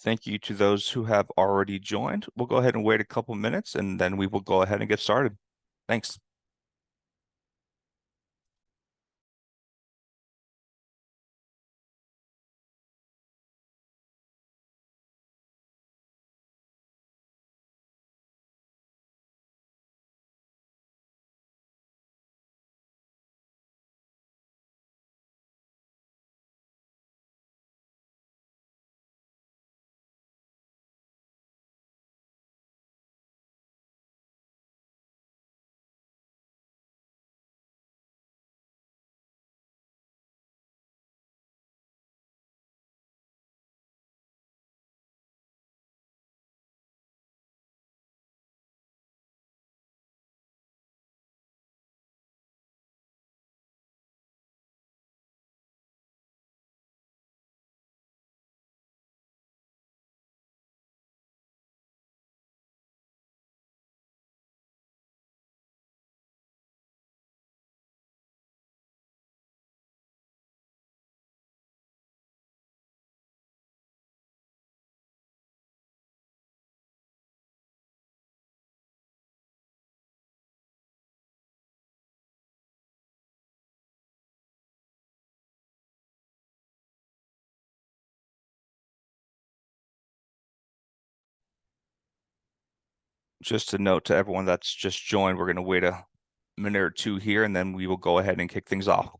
Thank you to those who have already joined. We'll go ahead and wait a couple minutes and then we will go ahead and get started. Thanks. Just a note to everyone that's just joined, we're going to wait a minute or two here and then we will go ahead and kick things off.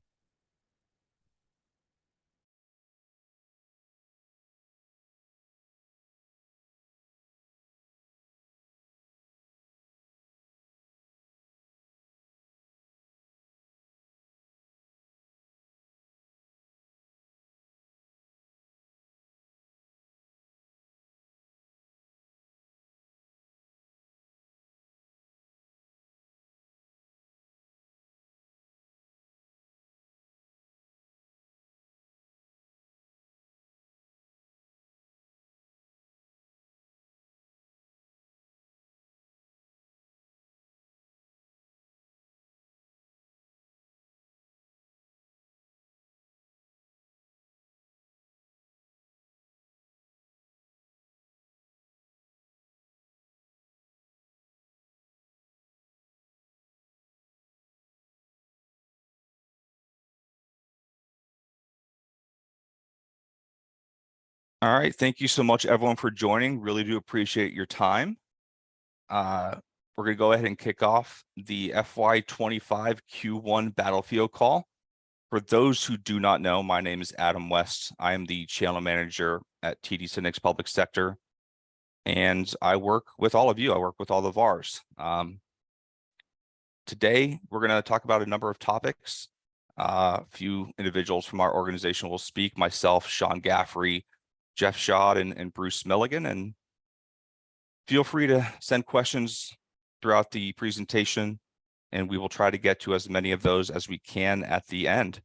All right, thank you so much everyone for joining. Really do appreciate your time. We're going to go ahead and kick off the FY25 Q1 Battlefield call. For those who do not know, my name is Adam West. I am the channel manager at TD SYNNEX Public Sector, and I work with all of you. I work with all the VARs. Today, we're going to talk about a number of topics. A few individuals from our organization will speak, myself, Sean Gaffrey, Jeff Schad, and Bruce Milligan, and feel free to send questions throughout the presentation, and we will try to get to as many of those as we can at the end.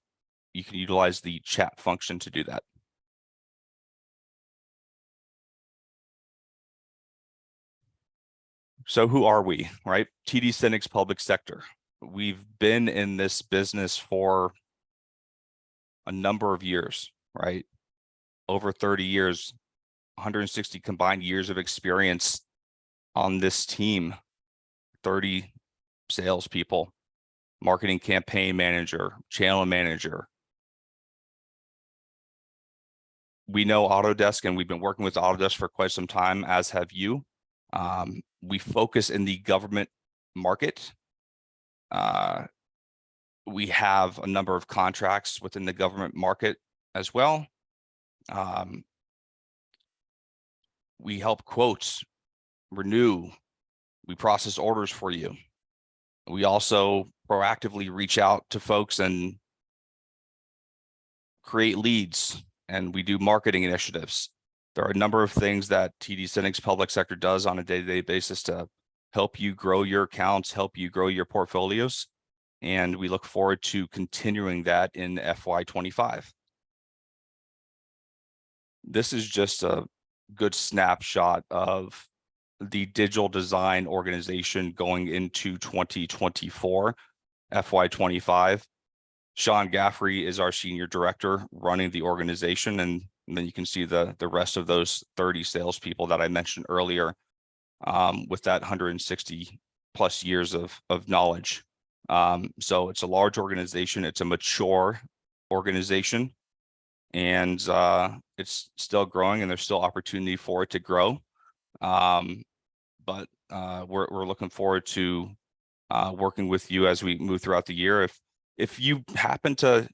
You can utilize the chat function to do that. So who are we, right? TD SYNNEX Public Sector. We've been in this business for a number of years, right? Over 30 years, 160 combined years of experience on this team, 30 salespeople, marketing campaign manager, channel manager. We know Autodesk, and we've been working with Autodesk for quite some time, as have you. We focus in the government market. We have a number of contracts within the government market as well. We help quote, renew, we process orders for you. We also proactively reach out to folks and create leads, and we do marketing initiatives. There are a number of things that TD SYNNEX Public Sector does on a day-to-day basis to help you grow your accounts, help you grow your portfolios, and we look forward to continuing that in FY25. This is just a good snapshot of the digital design organization going into 2024, FY25. Sean Gaffrey is our senior director running the organization, and And then you can see the rest of those 30 salespeople that I mentioned earlier, with that 160 plus years of knowledge. So it's a large organization. It's a mature organization, and it's still growing, and there's still opportunity for it to grow. But we're looking forward to working with you as we move throughout the year. If you happen to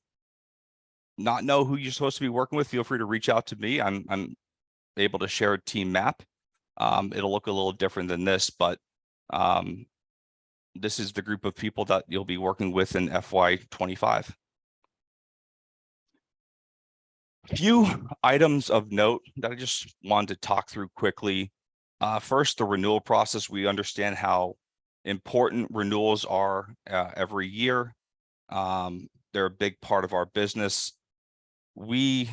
not know who you're supposed to be working with, feel free to reach out to me. I'm able to share a team map. It'll look a little different than this, but this is the group of people that you'll be working with in FY25. A few items of note that I just wanted to talk through quickly. First, the renewal process. We understand how important renewals are every year. They're a big part of our business. We,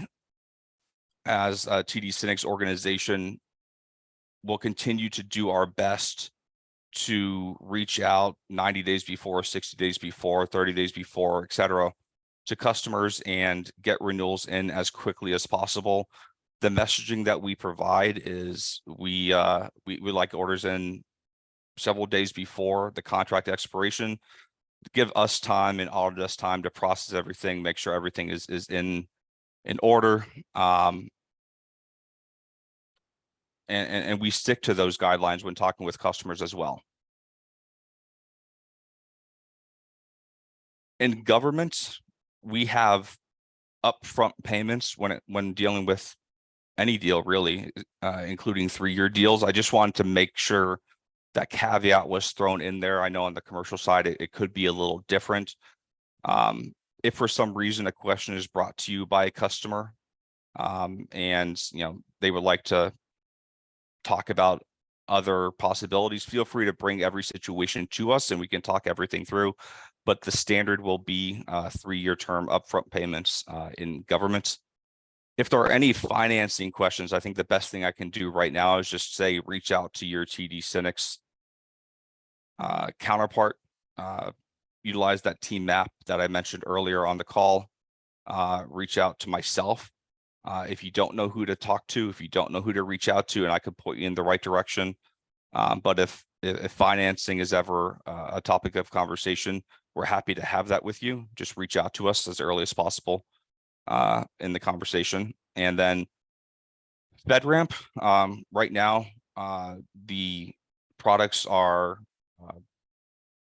as a TD SYNNEX organization, will continue to do our best to reach out 90 days before, 60 days before, 30 days before, et cetera, to customers and get renewals in as quickly as possible. The messaging that we provide is we like orders in several days before the contract expiration, give us time and Autodesk time to process everything, make sure everything is in order. And we stick to those guidelines when talking with customers as well. In government, we have upfront payments when dealing with any deal, really, including 3-year deals. I just wanted to make sure that caveat was thrown in there. I know on the commercial side, it could be a little different. If for some reason a question is brought to you by a customer, and they would like to talk about other possibilities, feel free to bring every situation to us and we can talk everything through. But the standard will be 3-year term upfront payments in government. If there are any financing questions, I think the best thing I can do right now is just say, reach out to your TD SYNNEX counterpart. Utilize that team map that I mentioned earlier on the call. Reach out to myself. If you don't know who to talk to, if you don't know who to reach out to, and I could point you in the right direction. But if financing is ever a topic of conversation, we're happy to have that with you. Just reach out to us as early as possible in the conversation. And then FedRAMP, right now, the products are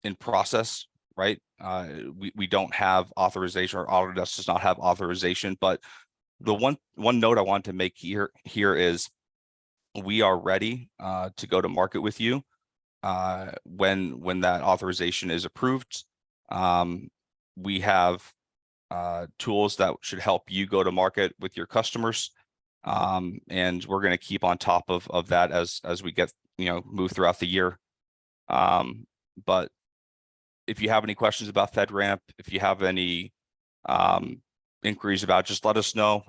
in process, right? We don't have authorization, or Autodesk does not have authorization. But the one note I want to make here is we are ready to go to market with you when that authorization is approved. We have tools that should help you go to market with your customers, and we're going to keep on top of that as we get move throughout the year. But if you have any questions about FedRAMP, if you have any inquiries about, just let us know.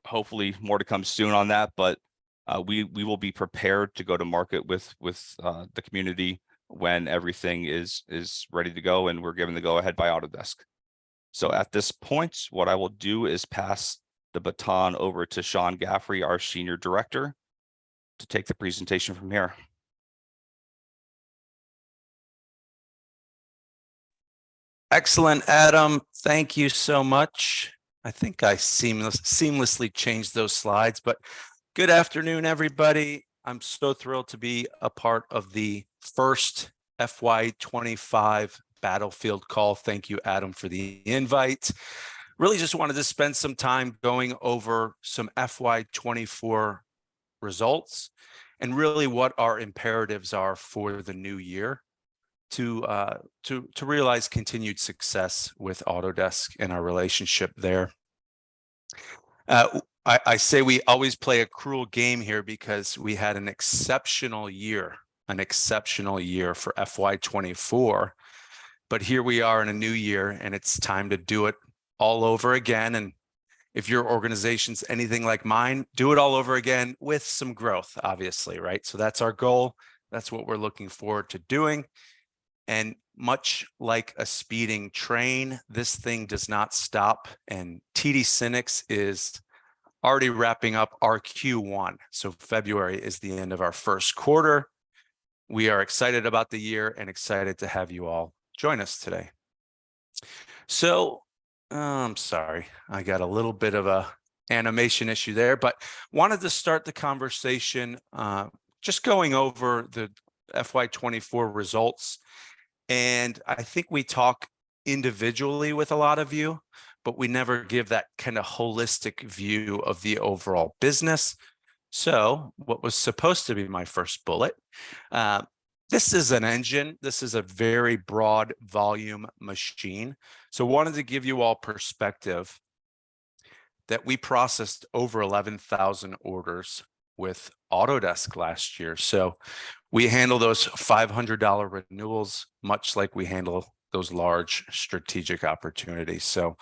Hopefully more to come soon on that, but we will be prepared to go to market with the community when everything is ready to go and we're given the go ahead by Autodesk. So at this point, what I will do is pass the baton over to Sean Gaffrey, our Senior Director, to take the presentation from here. Excellent, Adam. Thank you so much. I think I seamlessly changed those slides, but good afternoon, everybody. I'm so thrilled to be a part of the first FY25 Battlefield call. Thank you, Adam, for the invite. Really just wanted to spend some time going over some FY24 results and really what our imperatives are for the new year to realize continued success with Autodesk and our relationship there. I say we always play a cruel game here because we had an exceptional year for FY24, but here we are in a new year and it's time to do it all over again. And if your organization's anything like mine, do it all over again with some growth, obviously, right? So that's our goal. That's what we're looking forward to doing. And much like a speeding train, this thing does not stop, and TD SYNNEX is already wrapping up our Q1. So February is the end of our first quarter. We are excited about the year and excited to have you all join us today. So I'm sorry, I got a little bit of a animation issue there, but wanted to start the conversation just going over the FY24 results. And I think we talk individually with a lot of you, but we never give that kind of holistic view of the overall business. So what was supposed to be my first bullet, this is an engine. This is a very broad volume machine. So wanted to give you all perspective that we processed over 11,000 orders with Autodesk last year. So we handle those $500 renewals, much like we handle those large strategic opportunities. So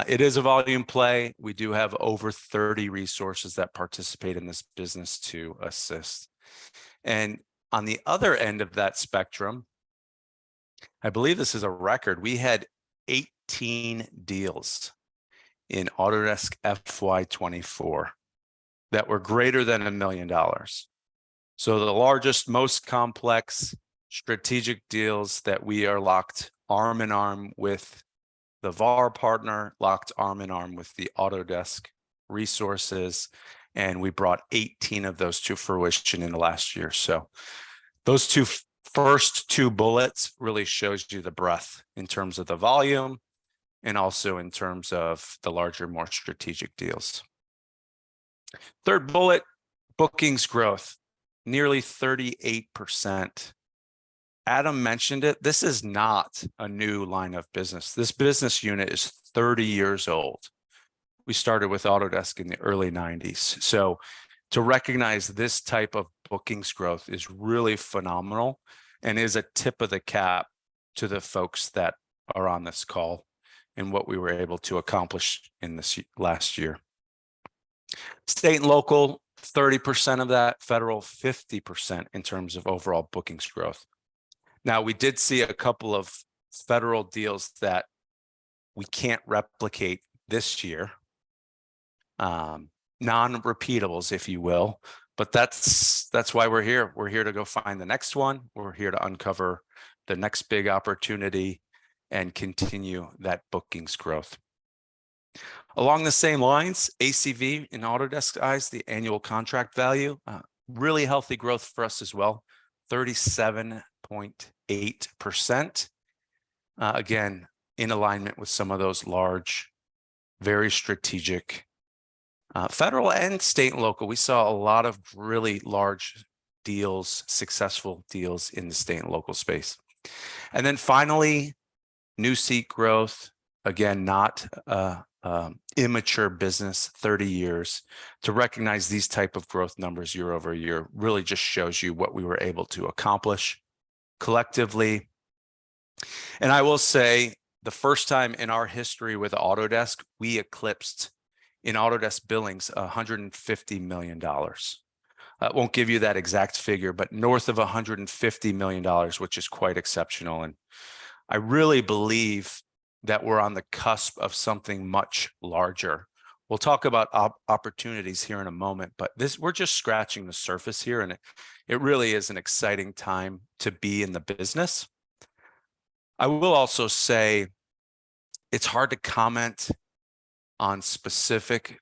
it is a volume play. We do have over 30 resources that participate in this business to assist. And on the other end of that spectrum, I believe this is a record. We had 18 deals in Autodesk FY24 that were greater than $1 million. So the largest, most complex strategic deals that we are locked arm in arm with the VAR partner, locked arm in arm with the Autodesk resources, and we brought 18 of those to fruition in the last year. So those first two bullets really shows you the breadth in terms of the volume and also in terms of the larger, more strategic deals. Third bullet, bookings growth, nearly 38%. Adam mentioned it. This is not a new line of business. This business unit is 30 years old. We started with Autodesk in the early 90s. So to recognize this type of bookings growth is really phenomenal and is a tip of the cap to the folks that are on this call and what we were able to accomplish in this last year. State and local, 30% of that, federal 50% in terms of overall bookings growth. Now, we did see a couple of federal deals that we can't replicate this year, non-repeatables, if you will, but that's why we're here. We're here to go find the next one. We're here to uncover the next big opportunity and continue that bookings growth. Along the same lines, ACV in Autodesk eyes, the annual contract value, really healthy growth for us as well, 37.8%. Again, in alignment with some of those large, very strategic federal and state and local. We saw a lot of really large deals, successful deals in the state and local space. And then finally, new seat growth, again, not immature business, 30 years. To recognize these type of growth numbers year over year really just shows you what we were able to accomplish collectively. And I will say, the first time in our history with Autodesk, we eclipsed in Autodesk billings $150 million. I won't give you that exact figure, but north of $150 million, which is quite exceptional. And I really believe that we're on the cusp of something much larger. We'll talk about opportunities here in a moment, but we're just scratching the surface here, and it really is an exciting time to be in the business. I will also say it's hard to comment on specific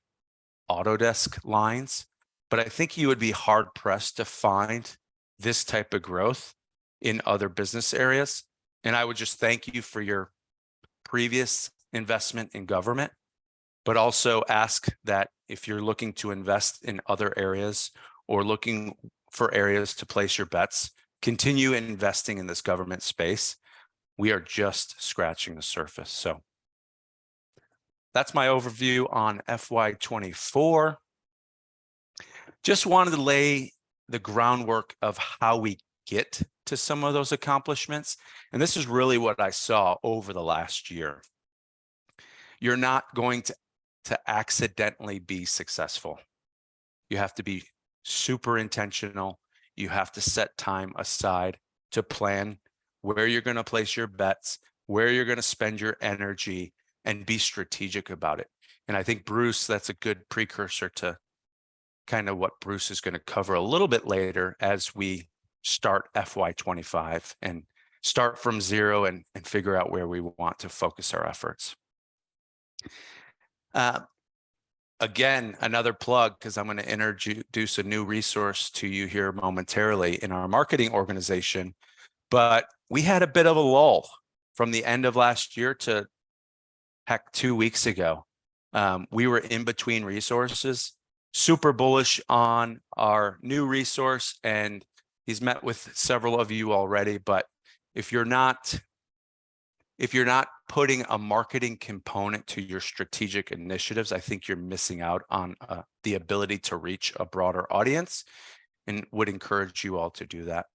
Autodesk lines, but I think you would be hard pressed to find this type of growth in other business areas. And I would just thank you for your previous investment in government, but also ask that if you're looking to invest in other areas or looking for areas to place your bets, continue investing in this government space. We are just scratching the surface. So that's my overview on FY24. Just wanted to lay the groundwork of how we get to some of those accomplishments. And this is really what I saw over the last year. You're not going to accidentally be successful. You have to be super intentional. You have to set time aside to plan where you're going to place your bets, where you're going to spend your energy, and be strategic about it. And I think, Bruce, that's a good precursor to kind of what Bruce is going to cover a little bit later as we start FY25 and start from zero and figure out where we want to focus our efforts. Again, another plug, because I'm going to introduce a new resource to you here momentarily in our marketing organization. But we had a bit of a lull from the end of last year to, heck, 2 weeks ago. We were in between resources, super bullish on our new resource, and he's met with several of you already. But if you're not putting a marketing component to your strategic initiatives, I think you're missing out on the ability to reach a broader audience, and would encourage you all to do that.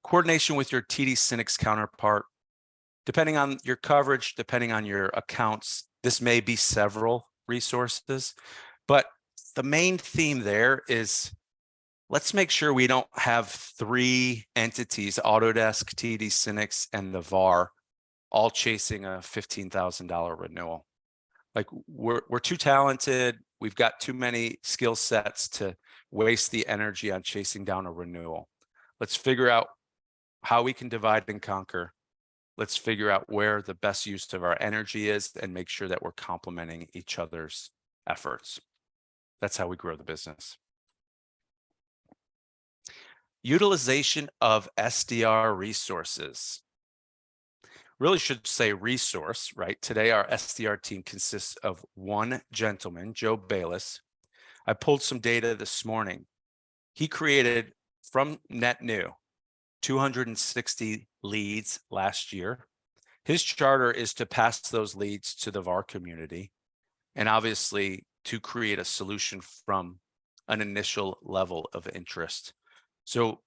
Coordination with your TD SYNNEX counterpart. Depending on your coverage, depending on your accounts, this may be several resources, but the main theme there is, let's make sure we don't have 3 entities, Autodesk, TD SYNNEX, and the VAR, all chasing a $15,000 renewal. Like, we're too talented. We've got too many skill sets to waste the energy on chasing down a renewal. Let's figure out how we can divide and conquer. Let's figure out where the best use of our energy is and make sure that we're complementing each other's efforts. That's how we grow the business. Utilization of SDR resources. Really should say resource, right? Today, our SDR team consists of 1 gentleman, Joe Bayless. I pulled some data this morning. He created, from net new, 260 leads last year. His charter is to pass those leads to the VAR community, and obviously to create a solution from an initial level of interest. So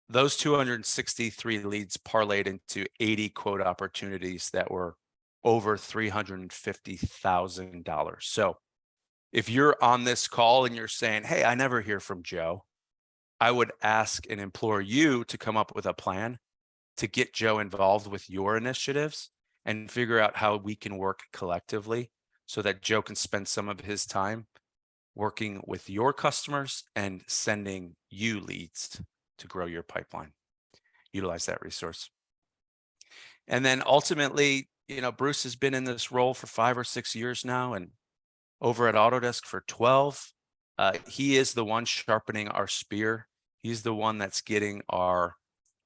those 263 leads parlayed into 80 quote opportunities that were over $350,000. So if you're on this call and you're saying, hey, I never hear from Joe, I would ask and implore you to come up with a plan to get Joe involved with your initiatives and figure out how we can work collectively so that Joe can spend some of his time working with your customers and sending you leads to grow your pipeline. Utilize that resource. And then ultimately, Bruce has been in this role for 5 or 6 years now, and over at Autodesk for 12. He is the one sharpening our spear. He's the one that's getting our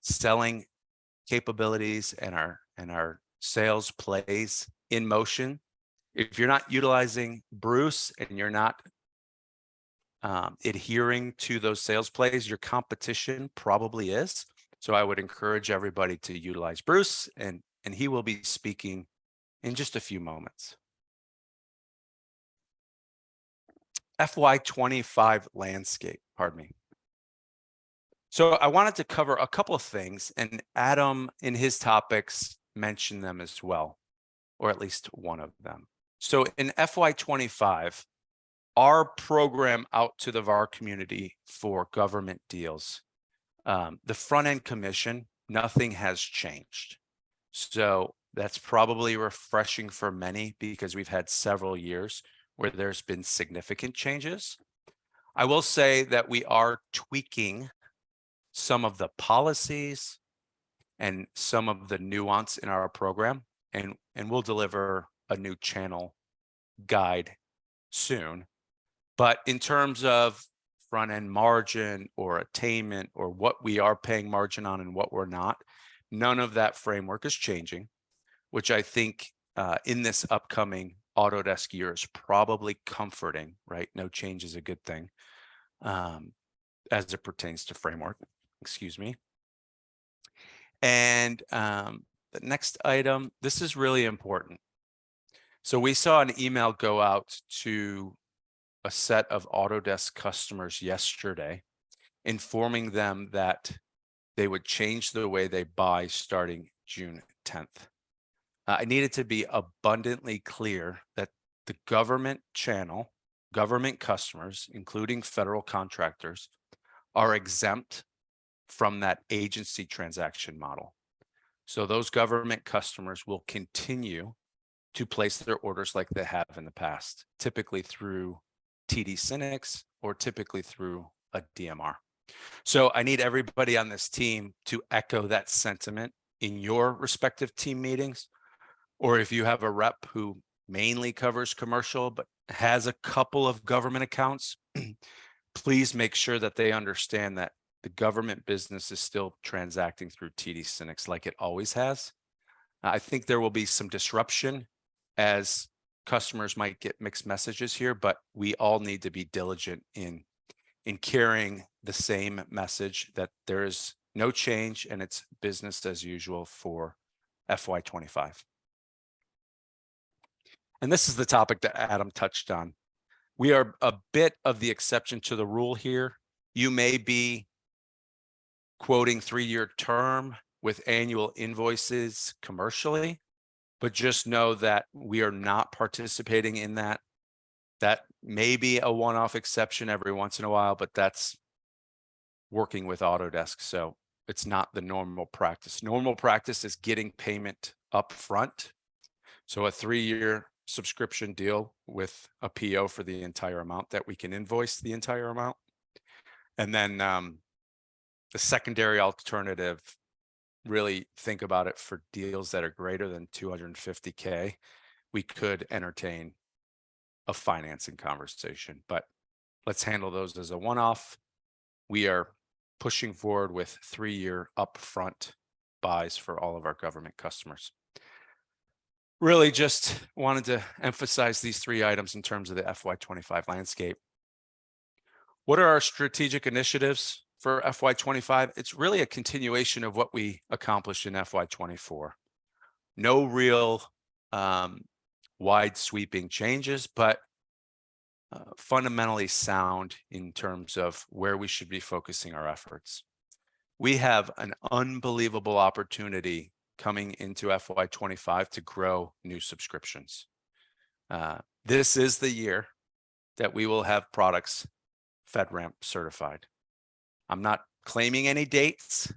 selling capabilities and our sales plays in motion. If you're not utilizing Bruce and you're not adhering to those sales plays, your competition probably is. So I would encourage everybody to utilize Bruce, and he will be speaking in just a few moments. FY25 landscape, pardon me. So I wanted to cover a couple of things, and Adam in his topics mentioned them as well, or at least one of them. So in FY25, our program out to the VAR community for government deals, the front end commission, nothing has changed. So that's probably refreshing for many because we've had several years where there's been significant changes. I will say that we are tweaking some of the policies and some of the nuance in our program, and we'll deliver a new channel guide soon. But in terms of front end margin or attainment or what we are paying margin on and what we're not, none of that framework is changing, which I think in this upcoming Autodesk year is probably comforting, right? No change is a good thing as it pertains to framework, excuse me. And the next item, this is really important. So we saw an email go out to a set of Autodesk customers yesterday, informing them that they would change the way they buy starting June 10th. I needed to be abundantly clear that the government channel, government customers, including federal contractors, are exempt from that agency transaction model. So those government customers will continue to place their orders like they have in the past, typically through TD SYNNEX or typically through a DMR. So I need everybody on this team to echo that sentiment in your respective team meetings, or if you have a rep who mainly covers commercial but has a couple of government accounts, please make sure that they understand that the government business is still transacting through TD SYNNEX like it always has. I think there will be some disruption as customers might get mixed messages here, but we all need to be diligent in carrying the same message that there is no change and it's business as usual for FY25. And this is the topic that Adam touched on. We are a bit of the exception to the rule here. You may be quoting 3-year term with annual invoices commercially, but just know that we are not participating in that. That may be a one-off exception every once in a while, but that's working with Autodesk. So it's not the normal practice. Normal practice is getting payment up front. So a 3-year subscription deal with a PO for the entire amount that we can invoice the entire amount. And then the secondary alternative, really think about it for deals that are greater than 250K. We could entertain a financing conversation, but let's handle those as a one-off. We are pushing forward with 3-year upfront buys for all of our government customers. Really just wanted to emphasize these 3 items in terms of the FY25 landscape. What are our strategic initiatives for FY25? It's really a continuation of what we accomplished in FY24. No real wide sweeping changes, but fundamentally sound in terms of where we should be focusing our efforts. We have an unbelievable opportunity coming into FY25 to grow new subscriptions. This is the year that we will have products FedRAMP certified. I'm not claiming any dates,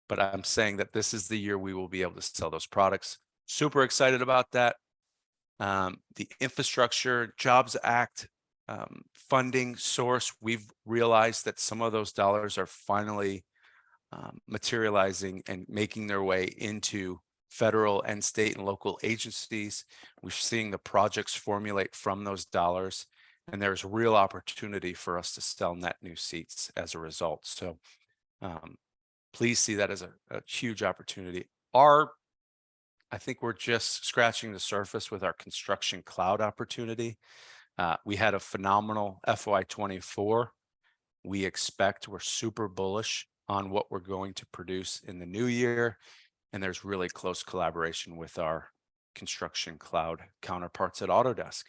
but I'm saying that this is the year we will be able to sell those products. Super excited about that. The Infrastructure Jobs Act funding source, we've realized that some of those dollars are finally materializing and making their way into federal and state and local agencies. We're seeing the projects formulate from those dollars, and there's real opportunity for us to sell net new seats as a result. So please see that as a huge opportunity. I think we're just scratching the surface with our construction cloud opportunity. We had a phenomenal FY24. We're super bullish on what we're going to produce in the new year. And there's really close collaboration with our construction cloud counterparts at Autodesk.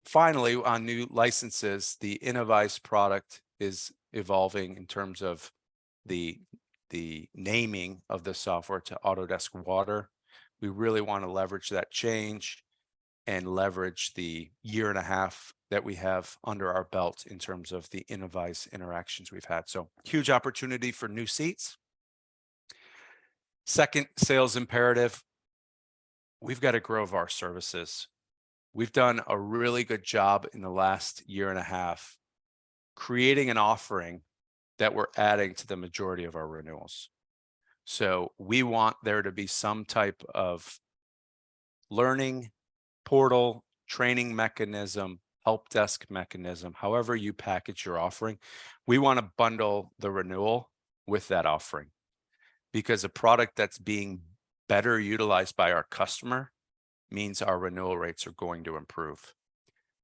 Finally, on new licenses, the Innovice product is evolving in terms of the naming of the software to Autodesk Water. We really want to leverage that change and leverage the 1.5 years that we have under our belt in terms of the Innovice interactions we've had. So huge opportunity for new seats. Second sales imperative, we've got to grow our services. We've done a really good job in the last 1.5 years creating an offering that we're adding to the majority of our renewals. So we want there to be some type of learning portal, training mechanism, help desk mechanism, however you package your offering. We want to bundle the renewal with that offering, because a product that's being better utilized by our customer means our renewal rates are going to improve.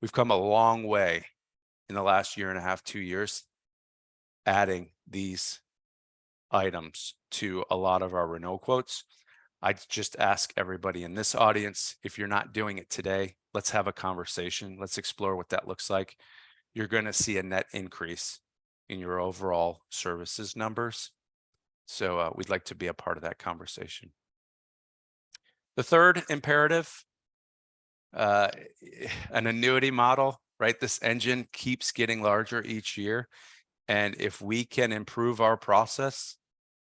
We've come a long way in the last 1.5 years, 2 years, adding these items to a lot of our renewal quotes. I'd just ask everybody in this audience, if you're not doing it today, let's have a conversation. Let's explore what that looks like. You're going to see a net increase in your overall services numbers. So we'd like to be a part of that conversation. The third imperative, an annuity model, right? This engine keeps getting larger each year. And if we can improve our process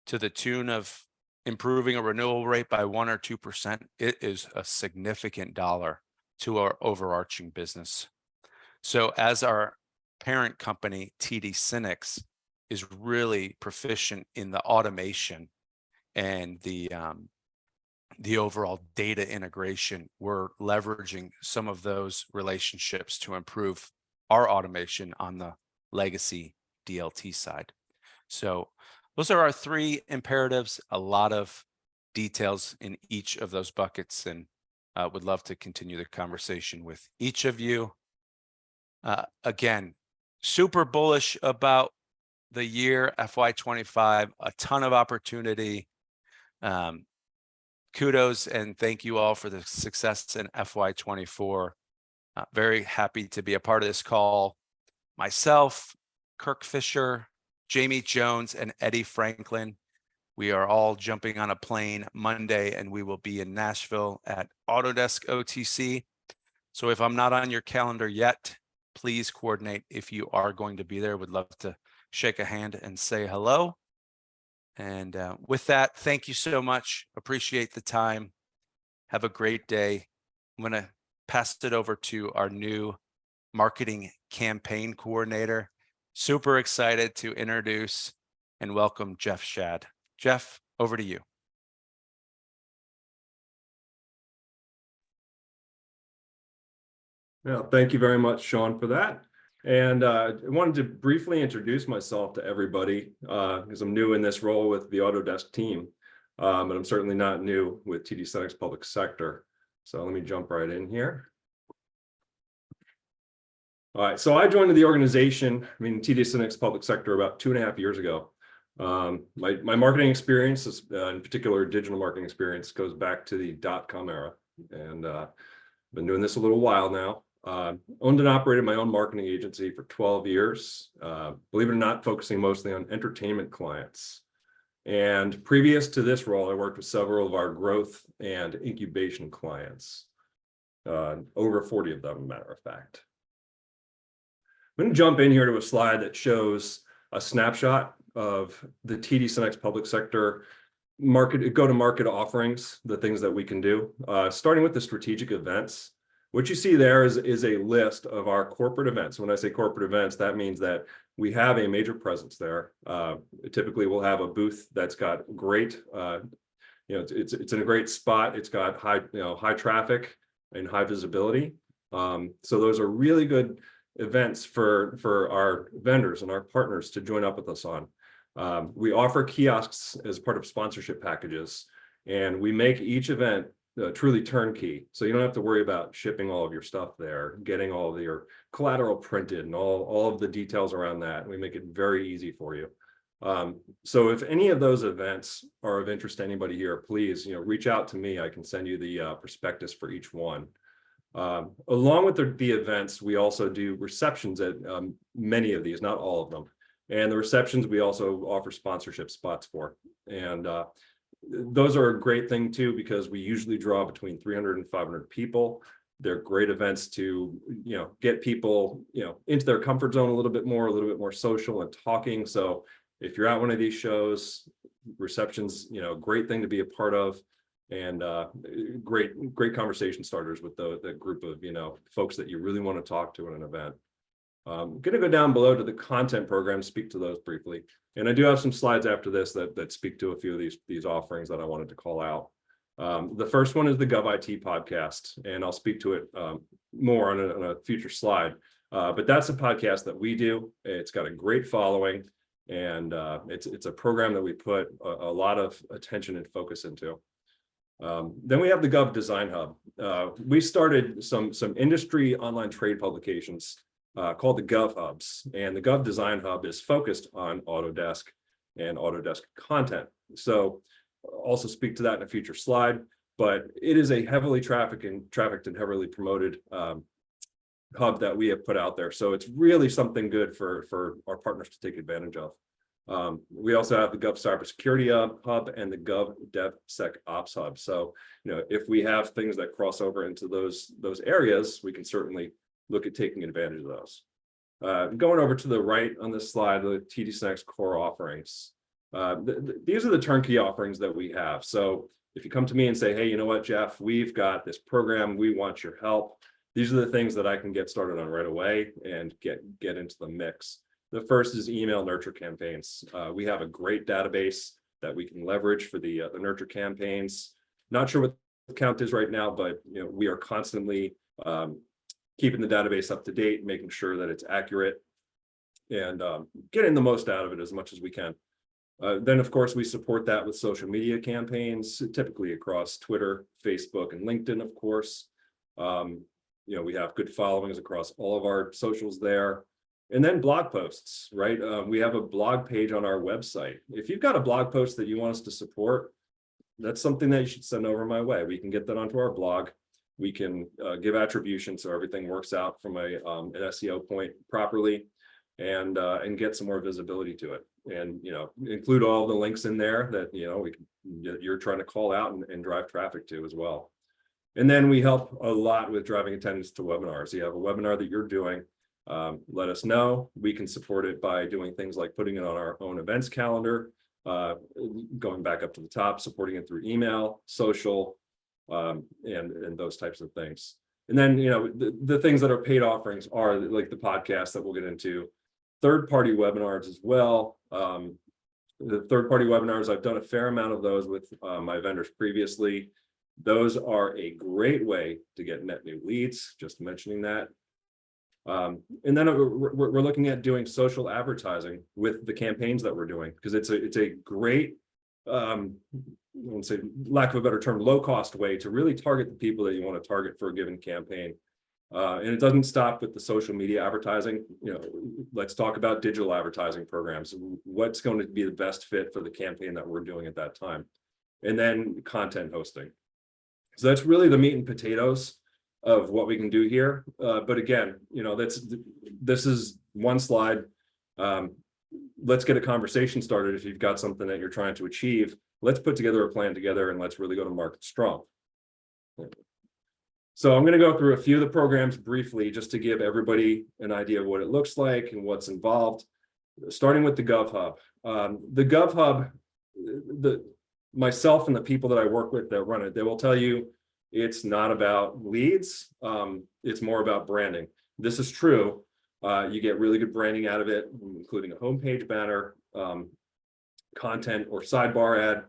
to the tune of improving a renewal rate by 1 or 2%, it is a significant dollar to our overarching business. So as our parent company, TD SYNNEX, is really proficient in the automation and the overall data integration, we're leveraging some of those relationships to improve our automation on the legacy DLT side. So those are our 3 imperatives, a lot of details in each of those buckets, and would love to continue the conversation with each of you. Again, super bullish about the year FY25, a ton of opportunity. Kudos and thank you all for the success in FY24. Very happy to be a part of this call. Myself, Kirk Fisher, Jamie Jones, and Eddie Franklin. We are all jumping on a plane Monday, and we will be in Nashville at Autodesk OTC. So if I'm not on your calendar yet, please coordinate if you are going to be there. Would love to shake a hand and say hello. And with that, thank you so much. Appreciate the time. Have a great day. I'm going to pass it over to our new marketing campaign coordinator. Super excited to introduce and welcome Jeff Shad. Jeff, over to you. Well, thank you very much, Sean, for that. And I wanted to briefly introduce myself to everybody because I'm new in this role with the Autodesk team, but I'm certainly not new with TD SYNNEX Public Sector. So let me jump right in here. All right, so I joined the organization, TD SYNNEX Public Sector about 2.5 years ago. My marketing experience, in particular digital marketing experience, goes back to the .com era, and been doing this a little while now. Owned and operated my own marketing agency for 12 years, believe it or not, focusing mostly on entertainment clients. And previous to this role, I worked with several of our growth and incubation clients, over 40 of them, matter of fact. I'm going to jump in here to a slide that shows a snapshot of the TD SYNNEX Public Sector go-to-market offerings, the things that we can do, starting with the strategic events. What you see there is a list of our corporate events. When I say corporate events, that means that we have a major presence there. Typically, we'll have a booth that's got great, it's in a great spot. It's got high traffic and high visibility. So those are really good events for our vendors and our partners to join up with us on. We offer kiosks as part of sponsorship packages, and we make each event truly turnkey. So you don't have to worry about shipping all of your stuff there, getting all of your collateral printed and all of the details around that. We make it very easy for you. So if any of those events are of interest to anybody here, please, reach out to me. I can send you the prospectus for each one. Along with the events, we also do receptions at many of these, not all of them. And the receptions we also offer sponsorship spots for. And those are a great thing too, because we usually draw between 300 and 500 people. They're great events to, get people, into their comfort zone a little bit more social and talking. So if you're at one of these shows, receptions, great thing to be a part of, and great conversation starters with the group of, folks that you really want to talk to in an event. I'm going to go down below to the content program, speak to those briefly. And I do have some slides after this that speak to a few of these offerings that I wanted to call out. The first one is the GovIT podcast, and I'll speak to it more on a future slide. But that's a podcast that we do. It's got a great following, and it's a program that we put a lot of attention and focus into. Then we have the Gov Design Hub. We started some industry online trade publications called the Gov Hubs, and the Gov Design Hub is focused on Autodesk and Autodesk content. So I'll also speak to that in a future slide, but it is a heavily trafficked and heavily promoted hub that we have put out there. So it's really something good for our partners to take advantage of. We also have the Gov Cybersecurity Hub and the Gov DevSecOps Hub. So, if we have things that cross over into those areas, we can certainly look at taking advantage of those. Going over to the right on this slide, the TD SYNNEX core offerings. These are the turnkey offerings that we have. So if you come to me and say, hey, you know what, Jeff, we've got this program, we want your help. These are the things that I can get started on right away and get into the mix. The first is email nurture campaigns. We have a great database that we can leverage for the nurture campaigns. Not sure what the count is right now, but we are constantly keeping the database up to date, making sure that it's accurate, and getting the most out of it as much as we can. Then, of course, we support that with social media campaigns, typically across Twitter, Facebook, and LinkedIn, of course. We have good followings across all of our socials there. And then blog posts, right? We have a blog page on our website. If you've got a blog post that you want us to support, that's something that you should send over my way. We can get that onto our blog. We can give attribution so everything works out from an SEO point properly, and get some more visibility to it. And include all the links in there that you're trying to call out and drive traffic to as well. And then we help a lot with driving attendance to webinars. You have a webinar that you're doing, let us know. We can support it by doing things like putting it on our own events calendar, going back up to the top, supporting it through email, social, and those types of things. And then the things that are paid offerings are like the podcast that we'll get into, third-party webinars as well. The third-party webinars, I've done a fair amount of those with my vendors previously. Those are a great way to get net new leads, just mentioning that. And then we're looking at doing social advertising with the campaigns that we're doing, because it's a great, I won't say, lack of a better term, low-cost way to really target the people that you want to target for a given campaign. And it doesn't stop with the social media advertising. Let's talk about digital advertising programs. What's going to be the best fit for the campaign that we're doing at that time? And then content hosting. So that's really the meat and potatoes of what we can do here. But again, this is one slide. Let's get a conversation started. If you've got something that you're trying to achieve, let's put together a plan together, and let's really go to market strong. So I'm going to go through a few of the programs briefly, just to give everybody an idea of what it looks like and what's involved. Starting with the GovHub. The GovHub, myself and the people that I work with that run it, they will tell you it's not about leads. It's more about branding. This is true. You get really good branding out of it, including a homepage banner, content or sidebar ad.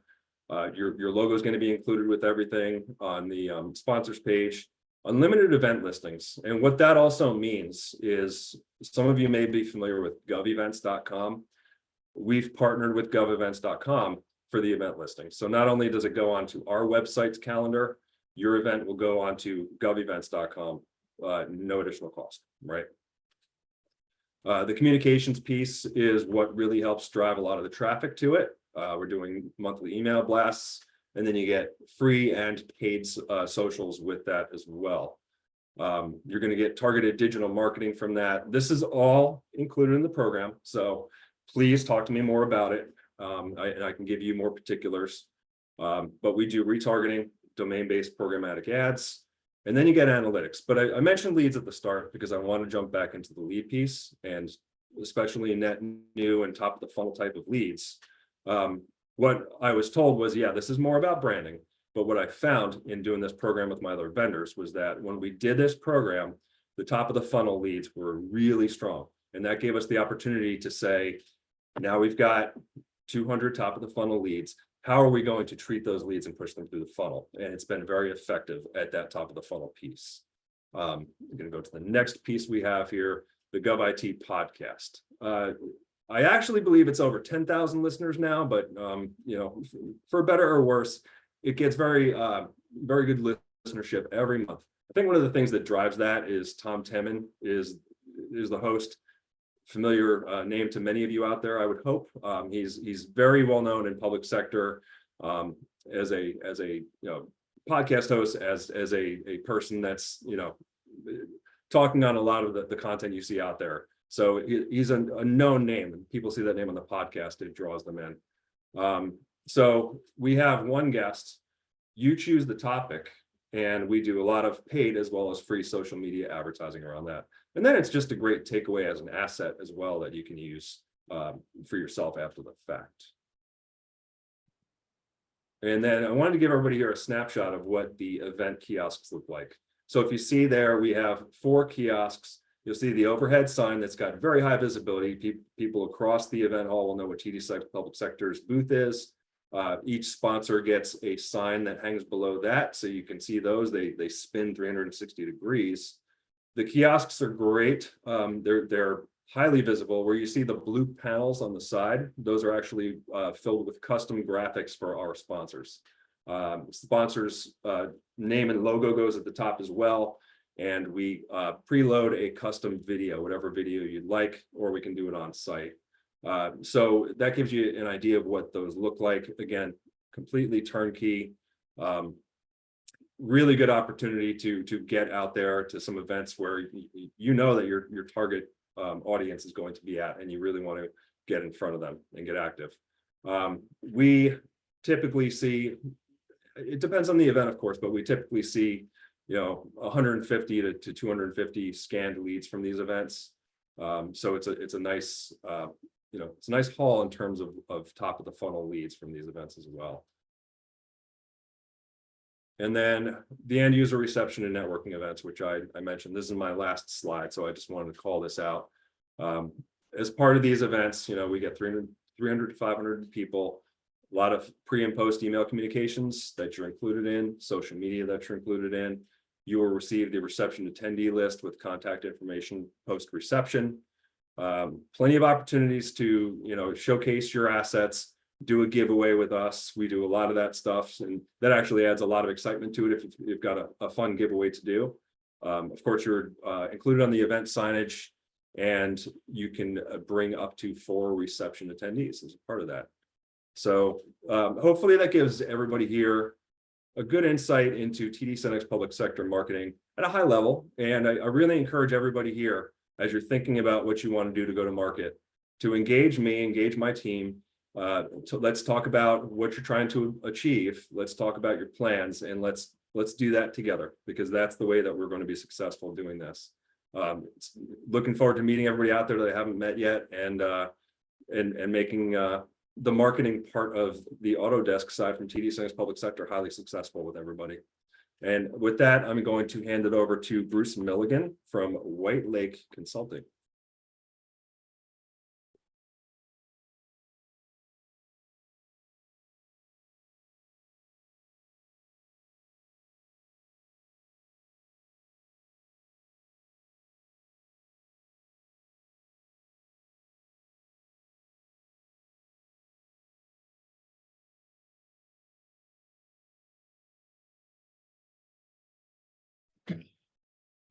Your logo is going to be included with everything on the sponsors page. Unlimited event listings. And what that also means is, some of you may be familiar with govevents.com. We've partnered with govevents.com for the event listing. So not only does it go onto our website's calendar, your event will go onto govevents.com, no additional cost, right? The communications piece is what really helps drive a lot of the traffic to it. We're doing monthly email blasts, and then you get free and paid socials with that as well. You're going to get targeted digital marketing from that. This is all included in the program, so please talk to me more about it. I can give you more particulars, but we do retargeting, domain-based programmatic ads, and then you get analytics. But I mentioned leads at the start because I want to jump back into the lead piece, and especially net new and top of the funnel type of leads. What I was told was, yeah, this is more about branding. But what I found in doing this program with my other vendors was that when we did this program, the top of the funnel leads were really strong. And that gave us the opportunity to say, now we've got 200 top of the funnel leads. How are we going to treat those leads and push them through the funnel? And it's been very effective at that top of the funnel piece. I'm going to go to the next piece we have here, the GovIT podcast. I actually believe it's over 10,000 listeners now, but for better or worse, it gets very good listenership every month. I think one of the things that drives that is Tom Temin is the host. Familiar name to many of you out there, I would hope. He's very well known in public sector as a podcast host, as a person that's talking on a lot of the content you see out there. So he's a known name, and people see that name on the podcast, it draws them in. So we have one guest. You choose the topic, And we do a lot of paid as well as free social media advertising around that. And then it's just a great takeaway as an asset as well that you can use for yourself after the fact. And then I wanted to give everybody here a snapshot of what the event kiosks look like. So if you see there, we have 4 kiosks. You'll see the overhead sign that's got very high visibility. People across the event hall will know what TD SYNNEX Public Sector's booth is. Each sponsor gets a sign that hangs below that, so you can see those. They spin 360 degrees. The kiosks are great. They're highly visible. Where you see the blue panels on the side, those are actually filled with custom graphics for our sponsors. Sponsors' name and logo goes at the top as well. And we preload a custom video, whatever video you'd like, or we can do it on site. So that gives you an idea of what those look like. Again, completely turnkey. Really good opportunity to get out there to some events where you know that your target audience is going to be at, and you really want to get in front of them and get active. We typically see, it depends on the event, of course, but we typically see 150 to 250 scanned leads from these events. So it's a nice it's a nice haul in terms of top of the funnel leads from these events as well. And then the end user reception and networking events, which I mentioned. This is my last slide, so I just wanted to call this out. As part of these events, we get 300 to 500 people, a lot of pre and post email communications that you're included in, social media that you're included in. You will receive the reception attendee list with contact information post reception. Plenty of opportunities to showcase your assets, do a giveaway with us. We do a lot of that stuff, and that actually adds a lot of excitement to it if you've got a fun giveaway to do. Of course, you're included on the event signage, and you can bring up to 4 reception attendees as a part of that. So hopefully that gives everybody here a good insight into TD SYNNEX public sector marketing at a high level. And I really encourage everybody here, as you're thinking about what you want to do to go to market, to engage me, engage my team. Let's talk about what you're trying to achieve. Let's talk about your plans, and let's do that together, because that's the way that we're going to be successful doing this. Looking forward to meeting everybody out there that I haven't met yet, and making the marketing part of the Autodesk side from TD SYNNEX Public Sector highly successful with everybody. And with that, I'm going to hand it over to Bruce Milligan from White Lake Consulting.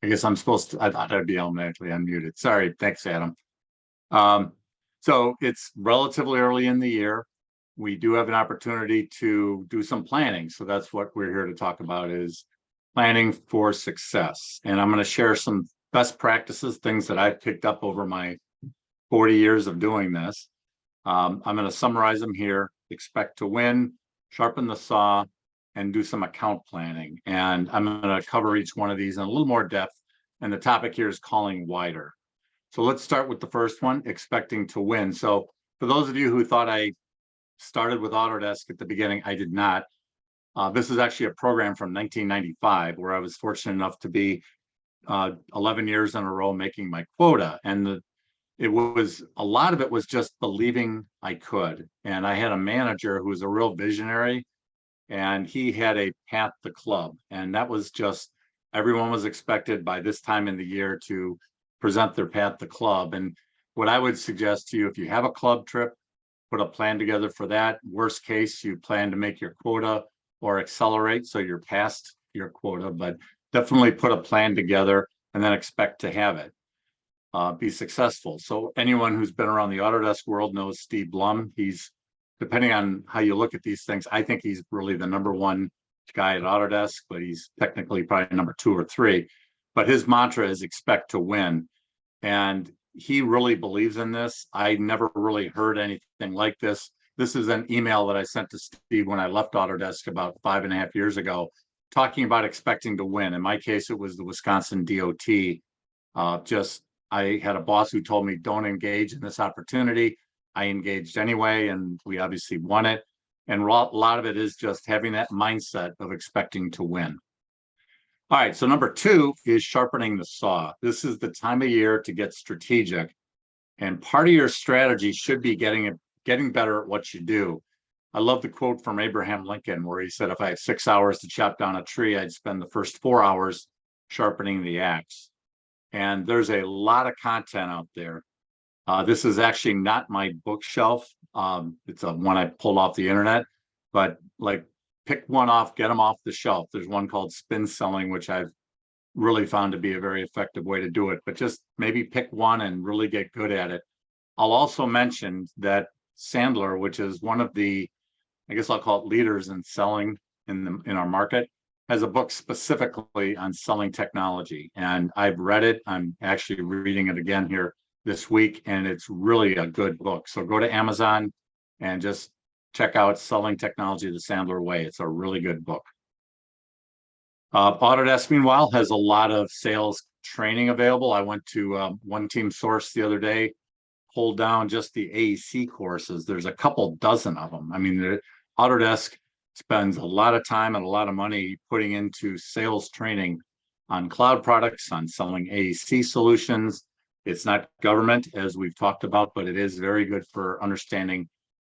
I guess I'm supposed to, I thought I'd be automatically unmuted. Sorry. Thanks, Adam. So it's relatively early in the year. We do have an opportunity to do some planning. So that's what we're here to talk about, is planning for success. And I'm going to share some best practices, things that I've picked up over my 40 years of doing this. I'm going to summarize them here. Expect to win, sharpen the saw, and do some account planning. And I'm going to cover each one of these in a little more depth. And the topic here is calling wider. So let's start with the first one, expecting to win. So for those of you who thought I started with Autodesk at the beginning, I did not. This is actually a program from 1995 where I was fortunate enough to be 11 years in a row making my quota. And a lot of it was just believing I could. And I had a manager who was a real visionary, and he had a Pat the Club. And that was just, everyone was expected by this time in the year to present their Pat the Club. And what I would suggest to you, if you have a club trip, put a plan together for that. Worst case, you plan to make your quota or accelerate, so you're past your quota, but definitely put a plan together and then expect to have it be successful. So anyone who's been around the Autodesk world knows Steve Blum. He's, depending on how you look at these things, I think he's really the #1 guy at Autodesk, but he's technically probably number 2 or 3. But his mantra is expect to win. And he really believes in this. I never really heard anything like this. This is an email that I sent to Steve when I left Autodesk about 5.5 years ago. talking about expecting to win. In my case, it was the Wisconsin DOT. I had a boss who told me, don't engage in this opportunity. I engaged anyway, and we obviously won it. And a lot of it is just having that mindset of expecting to win. All right, so number 2 is sharpening the saw. This is the time of year to get strategic. And part of your strategy should be getting better at what you do. I love the quote from Abraham Lincoln where he said, if I had 6 hours to chop down a tree, I'd spend the first 4 hours sharpening the axe. And there's a lot of content out there. This is actually not my bookshelf. It's a one I pulled off the internet, but like pick one off, get them off the shelf. There's one called Spin Selling, which I've really found to be a very effective way to do it, but just maybe pick one and really get good at it. I'll also mention that Sandler, which is one of the, I guess I'll call it leaders in selling in our market, has a book specifically on selling technology. And I've read it. I'm actually reading it again here this week, and it's really a good book. So go to Amazon and just check out Selling Technology the Sandler Way. It's a really good book. Autodesk, meanwhile, has a lot of sales training available. I went to One Team Source the other day, pulled down just the AEC courses. There's a couple dozen of them. I mean, Autodesk spends a lot of time and a lot of money putting into sales training on cloud products, on selling AEC solutions. It's not government, as we've talked about, but it is very good for understanding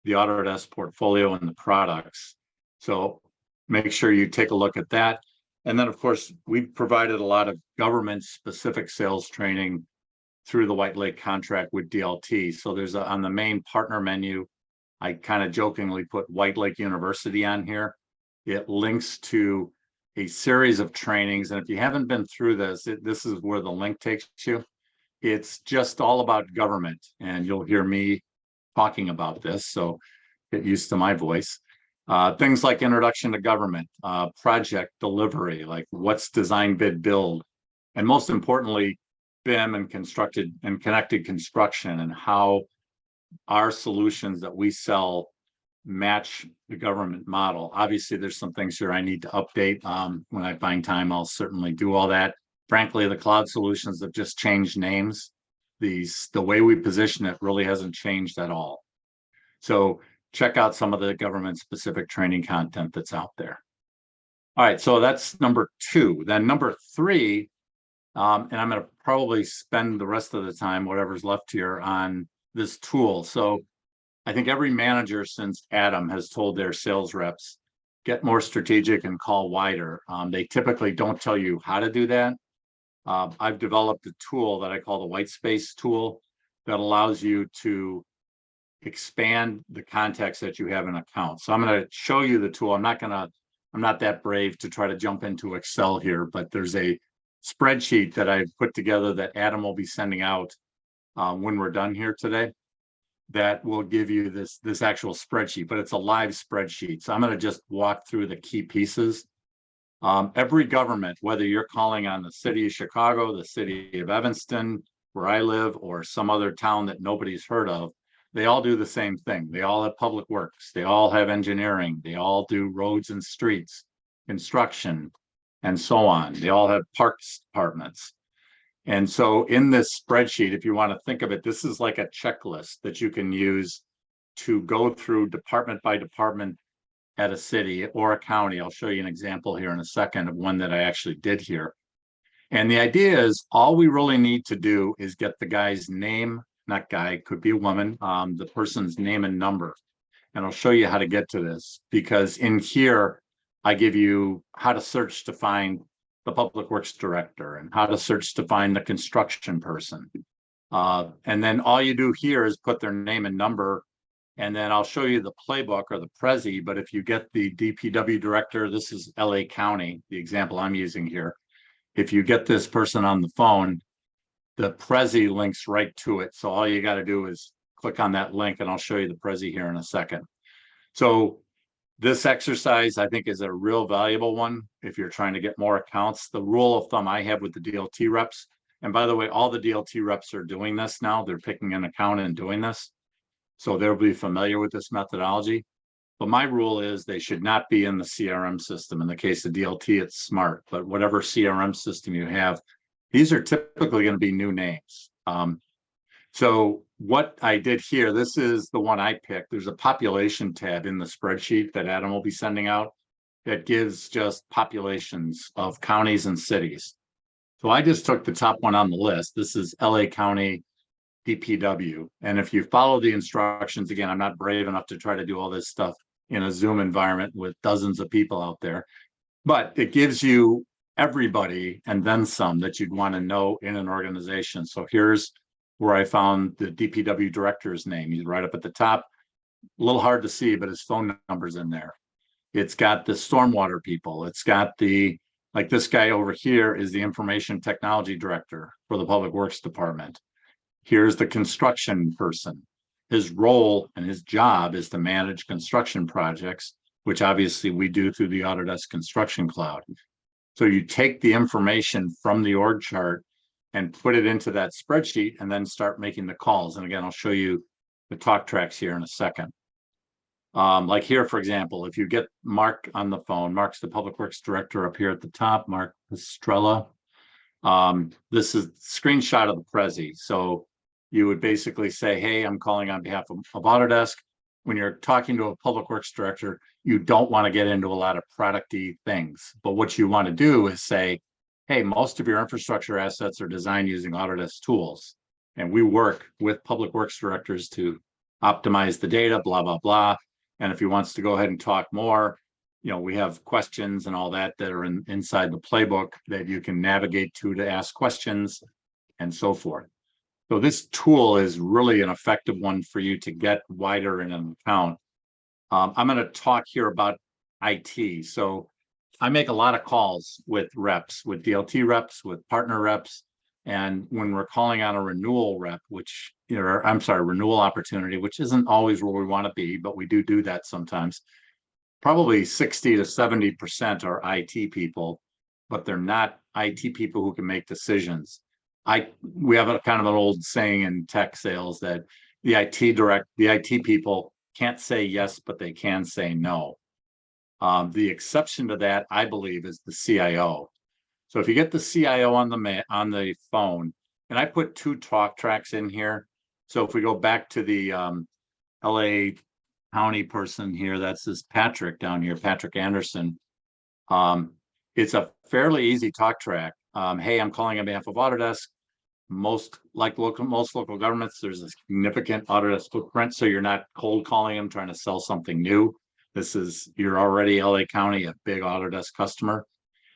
the Autodesk portfolio and the products. So make sure you take a look at that. And then, of course, we've provided a lot of government-specific sales training through the White Lake contract with DLT. So there's on the main partner menu, I kind of jokingly put White Lake University on here. It links to a series of trainings. And if you haven't been through this, this is where the link takes you. It's just all about government. And you'll hear me talking about this. So get used to my voice. Things like introduction to government, project delivery, like what's design, bid, build. And most importantly, BIM and constructed and connected construction, and how our solutions that we sell match the government model. Obviously, there's some things here I need to update. When I find time, I'll certainly do all that. Frankly, the cloud solutions have just changed names. The way we position it really hasn't changed at all. So check out some of the government specific training content that's out there. All right, so that's number 2. Then number 3, and I'm going to probably spend the rest of the time, whatever's left here, on this tool. So I think every manager since Adam has told their sales reps, get more strategic and call wider. They typically don't tell you how to do that. I've developed a tool that I call the white space tool that allows you to expand the context that you have in account. So I'm going to show you the tool. I'm not that brave to try to jump into Excel here, but there's a spreadsheet that I've put together that Adam will be sending out when we're done here today, that will give you this actual spreadsheet, but it's a live spreadsheet. So I'm going to just walk through the key pieces. Every government, whether you're calling on the city of Chicago, the city of Evanston, where I live, or some other town that nobody's heard of, they all do the same thing. They all have public works. They all have engineering. They all do roads and streets, construction, and so on. They all have parks departments. And so in this spreadsheet, if you want to think of it, this is like a checklist that you can use to go through department by department at a city or a county. I'll show you an example here in a second of one that I actually did here. And the idea is all we really need to do is get the guy's name, not guy, could be a woman, the person's name and number. And I'll show you how to get to this, because in here, I give you how to search to find the public works director and how to search to find the construction person. And then all you do here is put their name and number. And then I'll show you the playbook or the Prezi. But if you get the DPW director, this is LA County, the example I'm using here. If you get this person on the phone, the Prezi links right to it. So all you got to do is click on that link, and I'll show you the Prezi here in a second. So this exercise, I think, is a real valuable one if you're trying to get more accounts. The rule of thumb I have with the DLT reps, and by the way, all the DLT reps are doing this now. They're picking an account and doing this. So they'll be familiar with this methodology. But my rule is they should not be in the CRM system. In the case of DLT, it's smart, but whatever CRM system you have, these are typically going to be new names. So what I did here, this is the one I picked. There's a population tab in the spreadsheet that Adam will be sending out that gives just populations of counties and cities. So I just took the top one on the list. This is LA County DPW. And if you follow the instructions, again, I'm not brave enough to try to do all this stuff in a Zoom environment with dozens of people out there, but it gives you everybody and then some that you'd want to know in an organization. So here's where I found the DPW director's name. He's right up at the top. A little hard to see, but his phone number's in there. It's got the stormwater people. It's got the, like this guy over here is the information technology director for the Public Works Department. Here's the construction person. His role and his job is to manage construction projects, which obviously we do through the Autodesk Construction Cloud. So you take the information from the org chart and put it into that spreadsheet and then start making the calls. And again, I'll show you the talk tracks here in a second. Like here, for example, if you get Mark on the phone, Mark's the Public Works Director up here at the top, Mark Estrella. This is a screenshot of the Prezi. So you would basically say, hey, I'm calling on behalf of Autodesk. When you're talking to a Public Works Director, you don't want to get into a lot of product-y things. But what you want to do is say, hey, most of your infrastructure assets are designed using Autodesk tools. And we work with Public Works Directors to optimize the data, blah, blah, blah. And if he wants to go ahead and talk more, you know, we have questions and all that that are inside the playbook that you can navigate to ask questions and so forth. So this tool is really an effective one for you to get wider in an account. I'm going to talk here about IT. So I make a lot of calls with reps, with DLT reps, with partner reps. And when we're calling on a renewal rep, which, you know, I'm sorry, renewal opportunity, which isn't always where we want to be, but we do that sometimes. Probably 60 to 70% are IT people, but they're not IT people who can make decisions. We have a kind of an old saying in tech sales that the IT people can't say yes, but they can say no. The exception to that, I believe, is the CIO. So if you get the CIO on the phone, and I put 2 talk tracks in here. So if we go back to the LA County person here, that's this Patrick down here, Patrick Anderson. It's a fairly easy talk track. Hey, I'm calling on behalf of Autodesk. Most local governments, there's a significant Autodesk footprint, so you're not cold calling them trying to sell something new. You're already LA County, a big Autodesk customer.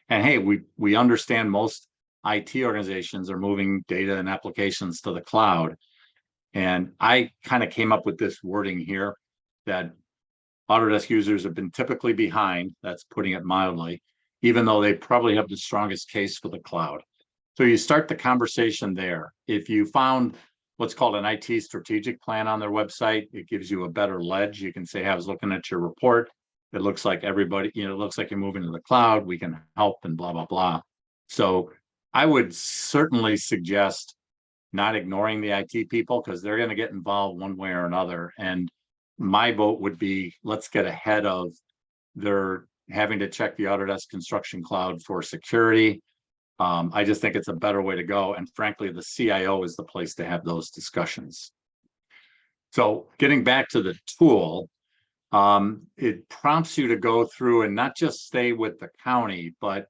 And hey, we understand most IT organizations are moving data and applications to the cloud. And I kind of came up with this wording here that Autodesk users have been typically behind, that's putting it mildly, even though they probably have the strongest case for the cloud. So you start the conversation there. If you found what's called an IT strategic plan on their website, it gives you a better ledge. You can say, hey, I was looking at your report. It looks like everybody, you know, it looks like you're moving to the cloud. We can help and blah, blah, blah. So I would certainly suggest not ignoring the IT people because they're going to get involved one way or another. And my vote would be, let's get ahead of their having to check the Autodesk Construction Cloud for security. I just think it's a better way to go. And frankly, the CIO is the place to have those discussions. So getting back to the tool, it prompts you to go through and not just stay with the county, but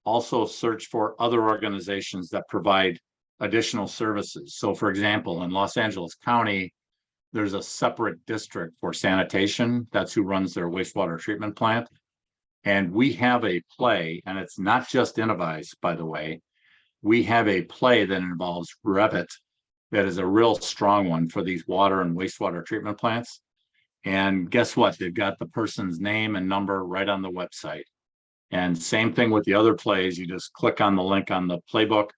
also search for other organizations that provide additional services. So for example, in Los Angeles County, there's a separate district for sanitation. That's who runs their wastewater treatment plant. And we have a play, and it's not just Innovize, by the way. We have a play that involves Revit that is a real strong one for these water and wastewater treatment plants. And guess what? They've got the person's name and number right on the website. And same thing with the other plays. You just click on the link on the playbook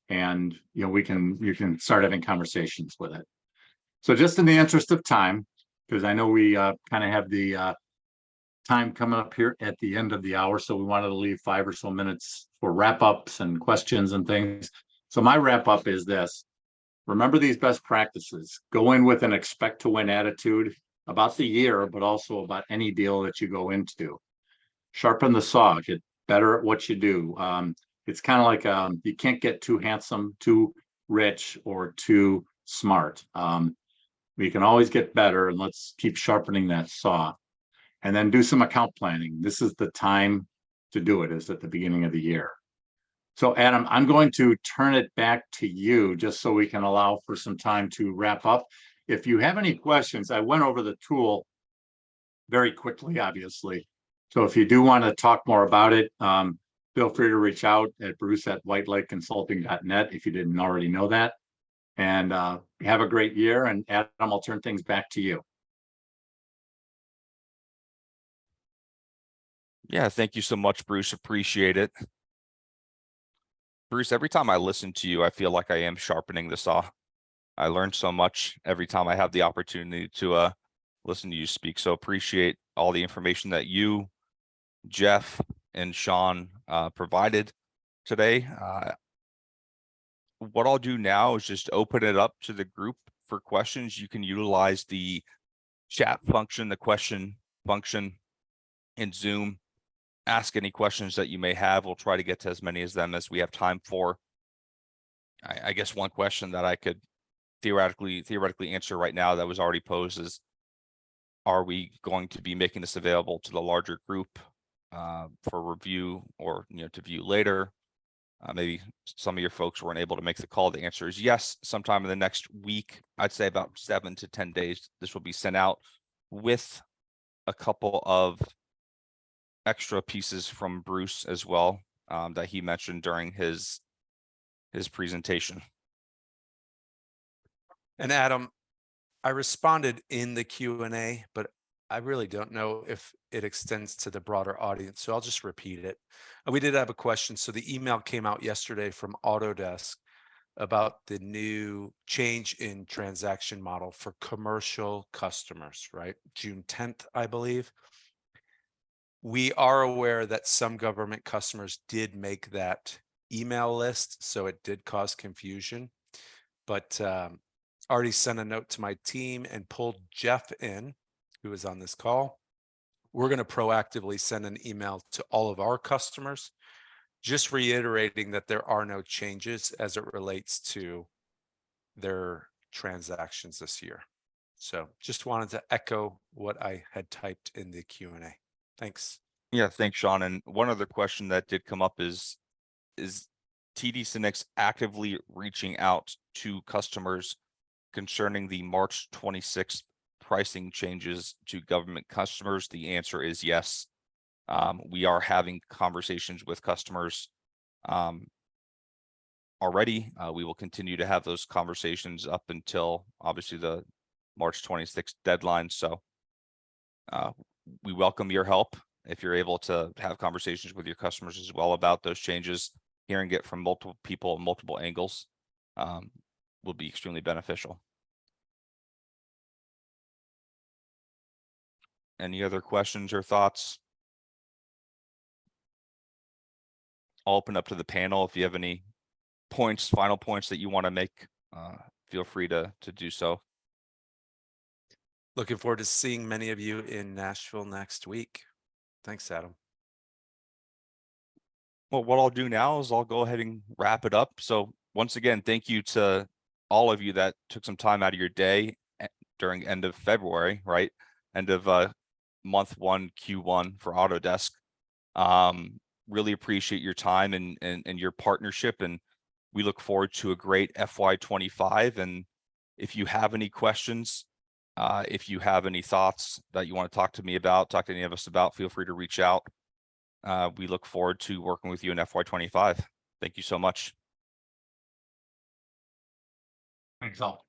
and you know you can start having conversations with it. So just in the interest of time, because I know we kind of have the time coming up here at the end of the hour, so we wanted to leave 5 or so minutes for wrap-ups and questions and things. So my wrap-up is this. Remember these best practices. Go in with an expect to win attitude. about the year, but also about any deal that you go into. Sharpen the saw, get better at what you do. It's kind of like you can't get too handsome, too rich, or too smart. We can always get better, and let's keep sharpening that saw. And then do some account planning. This is the time to do it, is at the beginning of the year. So Adam, I'm going to turn it back to you just so we can allow for some time to wrap up. If you have any questions, I went over the tool very quickly, obviously. So if you do want to talk more about it, feel free to reach out at bruce@whitelakeconsulting.net if you didn't already know that. And have a great year. And Adam, I'll turn things back to you. Yeah, thank you so much, Bruce. Appreciate it. Bruce, every time I listen to you, I feel like I am sharpening the saw. I learn so much every time I have the opportunity to listen to you speak. So appreciate all the information that you, Jeff, and Sean provided today. What I'll do now is just open it up to the group for questions. You can utilize the chat function, the question function in Zoom. Ask any questions that you may have. We'll try to get to as many of them as we have time for. I guess one question that I could theoretically answer right now that was already posed is, are we going to be making this available to the larger group for review, or to view later? Maybe some of your folks weren't able to make the call. The answer is yes. Sometime in the next week, I'd say about 7 to 10 days, this will be sent out with a couple of extra pieces from Bruce as well, that he mentioned during his presentation. And Adam, I responded in the Q&A, but I really don't know if it extends to the broader audience, so I'll just repeat it. We did have a question. So the email came out yesterday from Autodesk about the new change in transaction model for commercial customers, right? June 10th, I believe. We are aware that some government customers did make that email list, so it did cause confusion, but already sent a note to my team and pulled Jeff in, who is on this call. We're going to proactively send an email to all of our customers, just reiterating that there are no changes as it relates to their transactions this year. So just wanted to echo what I had typed in the Q&A. Thanks. Yeah, thanks, Sean. And one other question that did come up is TD SYNNEX actively reaching out to customers concerning the March 26th pricing changes to government customers? The answer is yes. We are having conversations with customers already. We will continue to have those conversations up until obviously the March 26th deadline. So we welcome your help if you're able to have conversations with your customers as well about those changes. Hearing it from multiple people, multiple angles will be extremely beneficial. Any other questions or thoughts? I'll open up to the panel. If you have any points, final points that you want to make, feel free to do so. Looking forward to seeing many of you in Nashville next week. Thanks, Adam. Well, what I'll do now is I'll go ahead and wrap it up. So once again, thank you to all of you that took some time out of your day during end of February, right? End of month 1 Q1 for Autodesk. Really appreciate your time and your partnership, and we look forward to a great FY25. And if you have any questions, if you have any thoughts that you want to talk to me about, talk to any of us about, feel free to reach out. We look forward to working with you in FY25. Thank you so much. Thanks all.